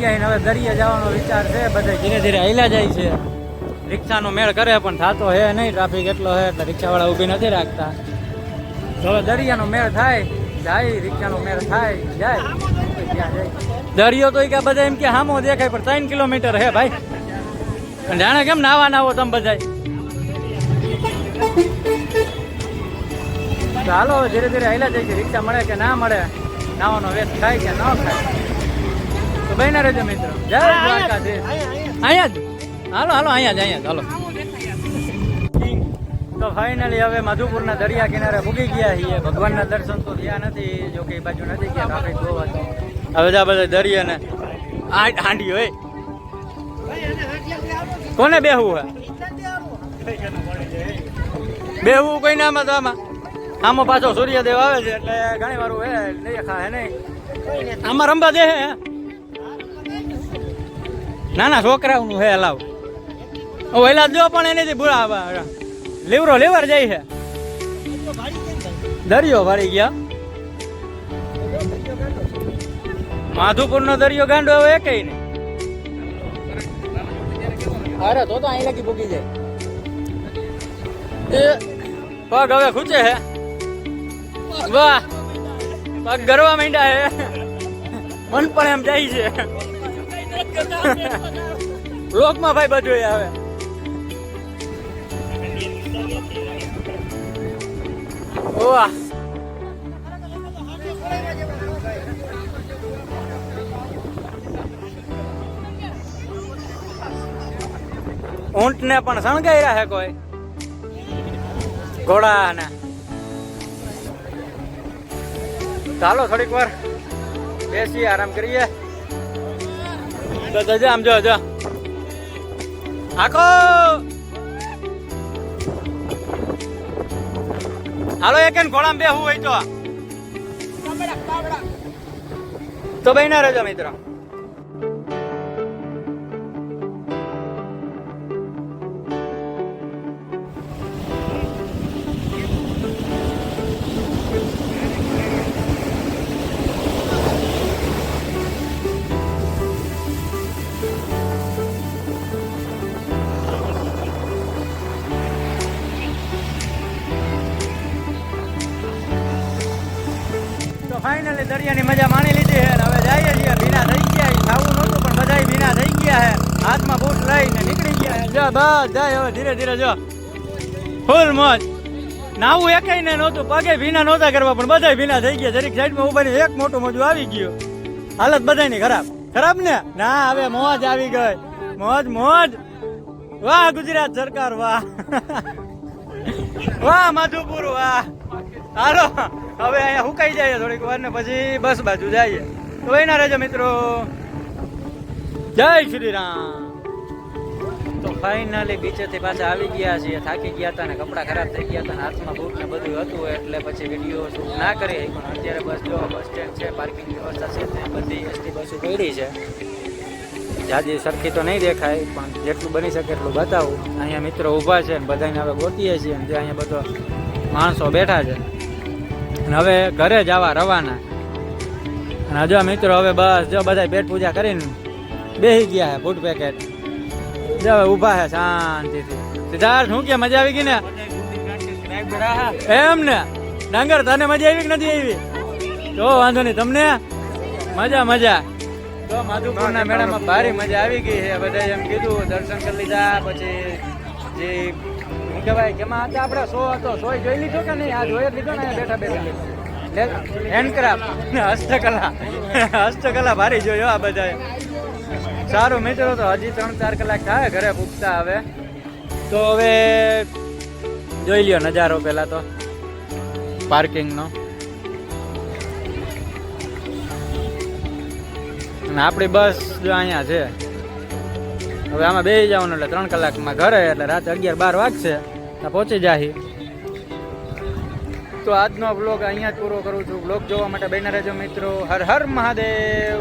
ગયા હવે દરિયા જવાનો વિચાર છે. બધા ધીરે ધીરે હાલ્યા જાય છે. રિક્ષાનો મેળ કરે પણ થતો હે નહીં, ટ્રાફિક એટલો હે એટલે રિક્ષાવાળા ઊભી નથી રાખતા. તો હવે દરિયાનો મેળ થાય જાય, રિક્ષાનો મેળ થાય જાય. દરિયો તો કે બધા એમ કે હામો દેખાય પણ 3 કિલોમીટર હે ભાઈ. જાણે કેમ નાવા નાવો તમે બધા. ચાલો ધીરે ધીરે હાલ્યા જાય છે. રિક્ષા મળે કે ના મળે, નાવાનો વેત થાય કે ન થાય, તો બહેના રહેજો મિત્રો. જય દ્વારકાધીશ. અહીંયા જ હાલો હાલો, અહીંયા જ હાલો. તો ફાઇનલી હવે મધુપુરના દરિયા કિનારે પૂગી ગયા છીએ. ભગવાનના દર્શન તો થયા નથી, જો કે એ બાજુ નથી ગયા, ટ્રાફિક બહુ હતો. હવે બધા દરિયા ને હાંડી હોય. કોને બેહવું હે? બેહવું કોઈ નામ તો આમાં આમાં પાછો સૂર્યદેવ આવે છે એટલે ઘણી વાર હે નહીં ખાય નહીં. આમાં રમવા દે હે? નાના છોકરાઓનું હે લાવ. વહેલા જો પણ એનેથી બુરા લીવરો લીવર જાય છે. દરિયો ભરી ગયા. માધુપુર નો દરિયો ગાંડો હવે એક નહીં. અરે તો અહીં લગી ભૂગી જાય. એ પગ હવે ખૂચે હે. વાહ, પગ ગરવા માંડ્યા હે. મન પણ એમ જાય છે. લોકમાં ભાઈ બધું આવે. વાહ, ઊંટ ને પણ શણગાઈ રહ્યા છે કોઈ, ઘોડા ને. ચાલો થોડીક વાર બેસી આરામ કરીએ. તો જજો આમ જો આખો હાલો એક ઘોડામાં બેહવું હોય તો બહેના રહેજો મિત્રો. ફાઇનલી દરિયાની મજા માણી લીધી છે. હવે જઈએ છીએ. ભીના થઈ ગયા, ખાવું નહોતું પણ બધા ભીના થઈ ગયા છે. હાથમાં બૂટ લઈને નીકળી ગયા છે. જો બસ જાય હવે ધીરે ધીરે. જો ફૂલ મોજ. નાવું એકેય ને નહોતું, પગે ભીના નહોતા કરવા પણ બધા ભીના થઈ ગયા. જરીક સાઈડમાં ઉભાને એક મોટું મોજું આવી ગયું. હાલત બધાની ખરાબ ખરાબ ને. ના હવે મોજ આવી ગઈ. મોજ મોજ. વાહ ગુજરાત સરકાર, વાહ વાહ માધુપુર, વાહ. હાલો હવે અહીંયા હુકાઈ જાય થોડીક વાર ને પછી બસ બાજુ જઈએ. તો એના રહેજો મિત્રો. જય શ્રી રામ. તો ફાઇનલી બીચેથી પાછા આવી ગયા છીએ. થાકી ગયા હતા ને કપડાં ખરાબ થઈ ગયા હતા, હાથમાં બૂટ ને બધું હતું એટલે પછી વિડીયો શૂટ ના કરી. પણ અત્યારે બસ જો બસ સ્ટેન્ડ છે, પાર્કિંગ વ્યવસ્થા છે, બધી એસટી બસો પડી છે. જાજી સરખી તો નહીં દેખાય પણ જેટલું બની શકે એટલું બતાવું. અહીંયા મિત્રો ઊભા છે ને બધાને હવે ગોતીએ છીએ. જે અહીંયા બધો માણસો બેઠા છે અને હવે ઘરે જવા રવાના. અને જો મિત્રો હવે બસ જો બધા પેટ પૂજા કરીને બેસી ગયા છે. ફૂડ પેકેટ જો હવે ઊભા છે શાંતિથી. સિદ્ધાર્થ શું કે મજા આવી ગઈ ને? એમ ને ડાંગર તને મજા આવી કે નથી આવી? તો વાંધો નહીં, તમને મજા મજા. તો માધુપુરના મેળામાં ભારી મજા આવી ગઈ છે. બધા એમ કીધું દર્શન કરી લીધા. પછી જે શું કહેવાય કેમાં હતા આપણે શો હતો, શો જોઈ લીધો કે નહીં? આ જોઈ જ લીધો ને બેઠા બેઠા. હેન્ડક્રાફ્ટ હસ્તકલા ભારી જોયો આ બધાએ. સારું મિત્રો, તો હજી 3-4 કલાક થાય ઘરે પૂછતા. હવે તો હવે જોઈ લ્યો નજારો પેલા તો પાર્કિંગનો. અને આપણી બસ જો અહીંયા છે. હવે આમાં બેસી જવાનું એટલે 3 કલાકમાં ઘરે, એટલે રાતે 11-12 વાગશે તો પહોંચી જાય. તો આજનો બ્લોગ અહીંયા જ પૂરો કરું છું. બ્લોગ જોવા માટે બન્યા રહેજો મિત્રો. હર હર મહાદેવ.